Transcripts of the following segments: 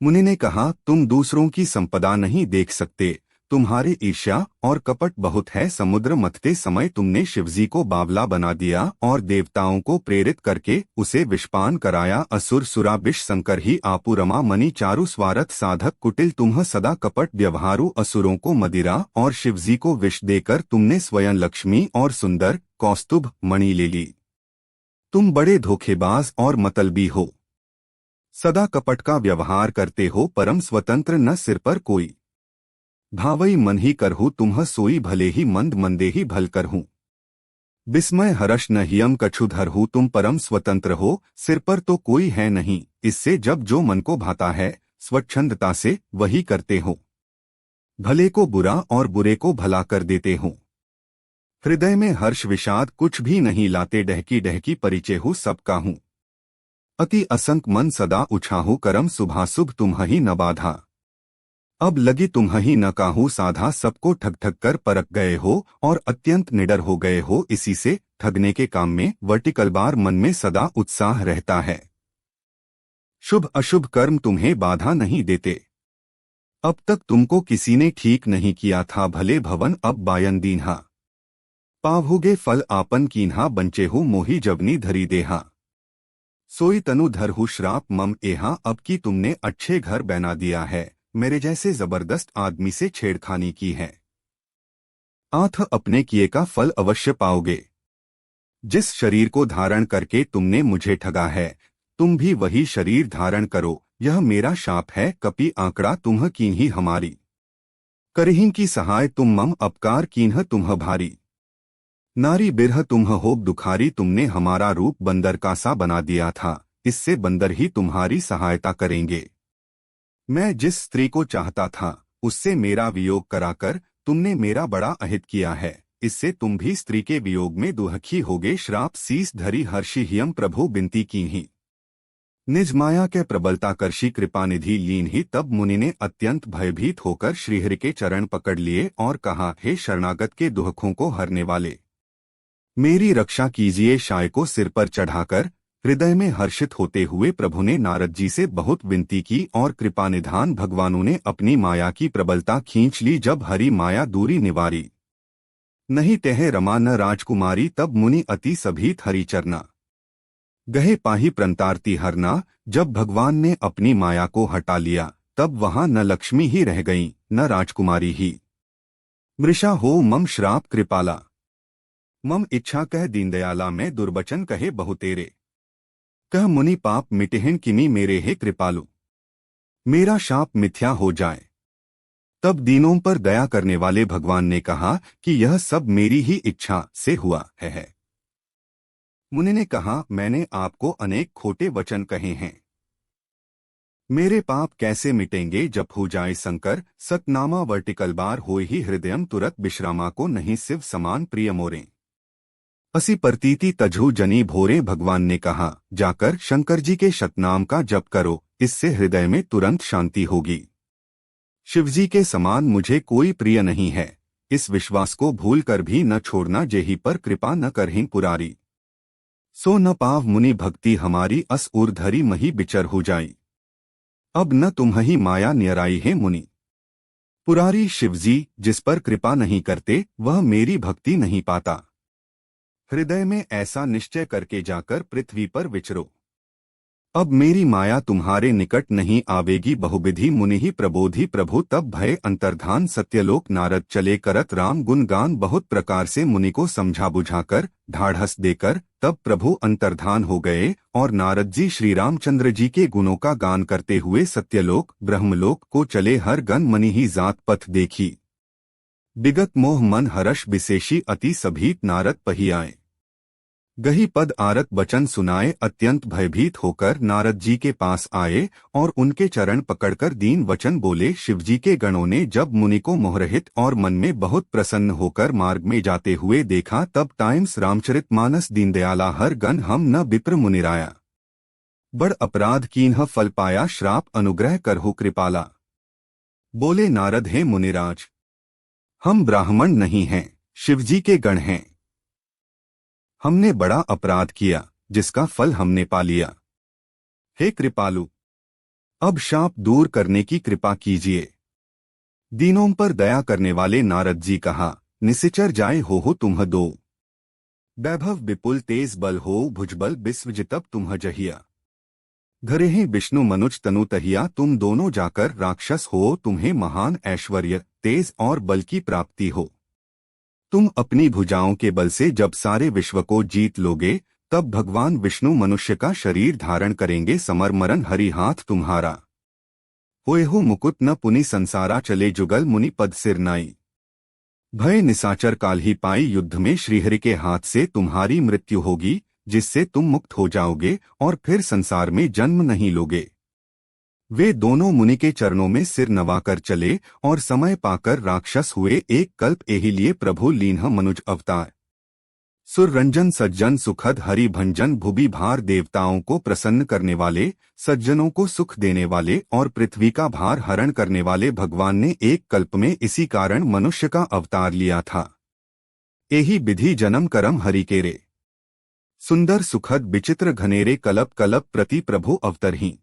मुनि ने कहा, तुम दूसरों की संपदा नहीं देख सकते, तुम्हारे ईर्ष्या और कपट बहुत है। समुद्र मथते समय तुमने शिवजी को बावला बना दिया और देवताओं को प्रेरित करके उसे विषपान कराया। असुर सुरा विष संकर ही आपु रमा मणि चारु स्वार्थ साधक कुटिल तुम्ह सदा कपट व्यवहारु। असुरों को मदिरा और शिवजी को विष देकर तुमने स्वयं लक्ष्मी और सुंदर कौस्तुभ मणि ले ली। तुम बड़े धोखेबाज और मतलबी हो, सदा कपट का व्यवहार करते हो, परम स्वतंत्र न सिर पर कोई। भावई मन ही करहु तुम्ह सोई, भले ही मंद मंदे ही भल करहूँ। विस्मय हर्ष न हियम कछु धरहु, तुम परम स्वतंत्र हो, सिर पर तो कोई है नहीं। इससे जब जो मन को भाता है स्वच्छंदता से वही करते हो, भले को बुरा और बुरे को भला कर देते हो। हृदय में हर्ष विषाद कुछ भी नहीं लाते, डहकी डहकी परिचय हूँ सबका हूँ। अति असंक मन सदा उछाहू, करम शुभाशुभ तुम्हि न बाधा। अब लगी तुम्हि न काहू साधा, सबको ठग ठग कर परख गए हो और अत्यंत निडर हो गए हो। इसी से ठगने के काम में वर्टिकल बार मन में सदा उत्साह रहता है। शुभ अशुभ कर्म तुम्हें बाधा नहीं देते। अब तक तुमको किसी ने ठीक नहीं किया था, भले भवन अब बायन दीन्हा। पावहुगे फल आपन कीन्हा, बंचेहु मोही जवनी धरी देहा। सोई तनु धरहु श्राप मम एहा, अब की तुमने अच्छे घर बना दिया है, मेरे जैसे जबरदस्त आदमी से छेड़खानी की है। आथ अपने किए का फल अवश्य पाओगे। जिस शरीर को धारण करके तुमने मुझे ठगा है, तुम भी वही शरीर धारण करो, यह मेरा शाप है। कपि आंकड़ा तुम्ह कीन्ही हमारी, करहिं की सहाय तुम मम अपकार कीन्ह तुम्ह भारी। नारी बिरह तुम्ह होब दुखारी, तुमने हमारा रूप बंदर का सा बना दिया था, इससे बंदर ही तुम्हारी सहायता करेंगे। मैं जिस स्त्री को चाहता था उससे मेरा वियोग कराकर तुमने मेरा बड़ा अहित किया है, इससे तुम भी स्त्री के वियोग में दुखी होगे। श्राप शीस धरी हर्षि हियम प्रभु बिनती कीन्ही, निज माया के प्रबलता करशी कृपानिधि लीन ही। तब मुनि ने अत्यंत भयभीत होकर श्रीहरि के चरण पकड़ लिए और कहा, हे शरणागत के दुखों को हरने वाले, मेरी रक्षा कीजिए। शाय को सिर पर चढ़ाकर हृदय में हर्षित होते हुए प्रभु ने नारद जी से बहुत विनती की और कृपानिधान भगवानों ने अपनी माया की प्रबलता खींच ली। जब हरि माया दूरी निवारी, नहीं तह रमा न राजकुमारी। तब मुनि अति सभीत हरि चरना, गहे पाही प्रंतारती हरना। जब भगवान ने अपनी माया को हटा लिया, तब वहां न लक्ष्मी ही रह गईं, न राजकुमारी ही। मृषा हो मम श्राप कृपाला, मम इच्छा कह दीनदयाला। मैं दुर्बचन कहे बहु तेरे, कह मुनि पाप मिटेहन किमी मेरे हे कृपालु। मेरा शाप मिथ्या हो जाए। तब दीनों पर दया करने वाले भगवान ने कहा कि यह सब मेरी ही इच्छा से हुआ है। मुनि ने कहा, मैंने आपको अनेक खोटे वचन कहे हैं, मेरे पाप कैसे मिटेंगे जब हो जाए संकर। सतनामा वर्टिकल बार होए ही हृदयम तुरत विश्रामा को, नहीं शिव समान प्रिय मोरे। असी प्रतीति तजहु जनी भोरे। भगवान ने कहा, जाकर शंकर जी के शतनाम का जप करो, इससे हृदय में तुरंत शांति होगी। शिवजी के समान मुझे कोई प्रिय नहीं है, इस विश्वास को भूल कर भी न छोड़ना। जेहि पर कृपा न करहिं पुरारी, सो न पाव मुनि भक्ति हमारी। अस ऊर्धरी मही बिचर हो जाई, अब न तुम्हि माया न्यराई है मुनि। पुरारी शिवजी जिस पर कृपा नहीं करते वह मेरी भक्ति नहीं पाता। हृदय में ऐसा निश्चय करके जाकर पृथ्वी पर विचरो, अब मेरी माया तुम्हारे निकट नहीं आवेगी। बहुविधि मुनि ही प्रबोधि प्रभु, तब भय अंतर्धान। सत्यलोक नारद चले करत राम गुणगान, बहुत प्रकार से मुनि को समझा बुझाकर ढाढ़स देकर तब प्रभु अंतर्धान हो गए और नारद जी श्री रामचंद्र जी के गुणों का गान करते हुए सत्यलोक ब्रह्मलोक को चले। हर गण मनि ही जात पथ देखी, विगत मोह मन हर्ष विशेषी। अति सभीत नारद पही आए, गही पद आरत बचन सुनाए। अत्यंत भयभीत होकर नारद जी के पास आए और उनके चरण पकड़कर दीन वचन बोले। शिवजी के गणों ने जब मुनि को मोहरहित और मन में बहुत प्रसन्न होकर मार्ग में जाते हुए देखा, तब टाइम्स रामचरितमानस दीनदयाला हर गण हम न विप्र मुनिराया, बड़ अपराध कीन्ह फल पाया। श्राप अनुग्रह करहु कृपाला, बोले नारद हे मुनिराज, हम ब्राह्मण नहीं हैं, शिवजी के गण हैं। हमने बड़ा अपराध किया जिसका फल हमने पा लिया। हे कृपालु, अब शाप दूर करने की कृपा कीजिए। दीनों पर दया करने वाले नारद जी कहा, निसिचर जाए हो तुम्ह दो। वैभव विपुल तेज बल हो भुजबल बिस्वजितब तुम्ह जहिया। घरे ही विष्णु मनुज तनु तहिया तुम दोनों जाकर राक्षस हो, तुम्हें महान ऐश्वर्य तेज और बल की प्राप्ति हो। तुम अपनी भुजाओं के बल से जब सारे विश्व को जीत लोगे, तब भगवान विष्णु मनुष्य का शरीर धारण करेंगे। समरमरन हरि हाथ तुम्हारा। होए हो मुकुट न पुनि संसारा, चले जुगल मुनि पद सिर नाई। भय निसाचर काल ही पाई, युद्ध में श्रीहरि के हाथ से तुम्हारी मृत्यु होगी, जिससे तुम मुक्त हो जाओगे और फिर संसार में जन्म नहीं लोगे। वे दोनों मुनि के चरणों में सिर नवाकर चले और समय पाकर राक्षस हुए। एक कल्प एहि लिए प्रभु लीन्ह मनुज अवतार। सुररंजन सज्जन सुखद हरि भंजन, भुवि भार देवताओं को प्रसन्न करने वाले, सज्जनों को सुख देने वाले और पृथ्वी का भार हरण करने वाले भगवान ने एक कल्प में इसी कारण मनुष्य का अवतार लिया था। एहि विधि जन्म करम हरि के रे, सुंदर सुखद विचित्र घनेरे, कलप कलप प्रति प्रभु अवतरहीं।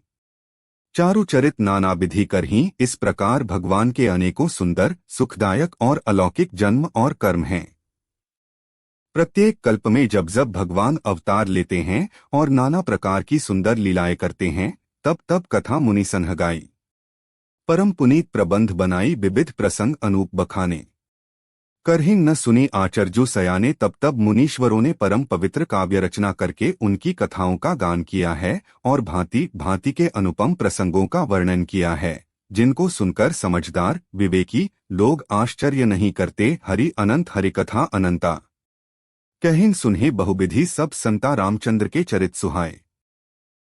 चारु चरित नाना विधि करहीं। इस प्रकार भगवान के अनेकों सुंदर सुखदायक और अलौकिक जन्म और कर्म हैं। प्रत्येक कल्प में जब जब भगवान अवतार लेते हैं और नाना प्रकार की सुंदर लीलाएं करते हैं, तब तब कथा मुनि सन्ह गाई। परम पुनीत प्रबंध बनाई, विविध प्रसंग अनूप बखाने। करहिं न सुनी आचर्यु सयाने, तब तब मुनीश्वरों ने परम पवित्र काव्य रचना करके उनकी कथाओं का गान किया है और भांति भांति के अनुपम प्रसंगों का वर्णन किया है, जिनको सुनकर समझदार विवेकी लोग आश्चर्य नहीं करते। हरि अनंत हरिकथा अनंता, कहिन सुनहि बहुविधि, सब संता रामचंद्र के चरित सुहाए।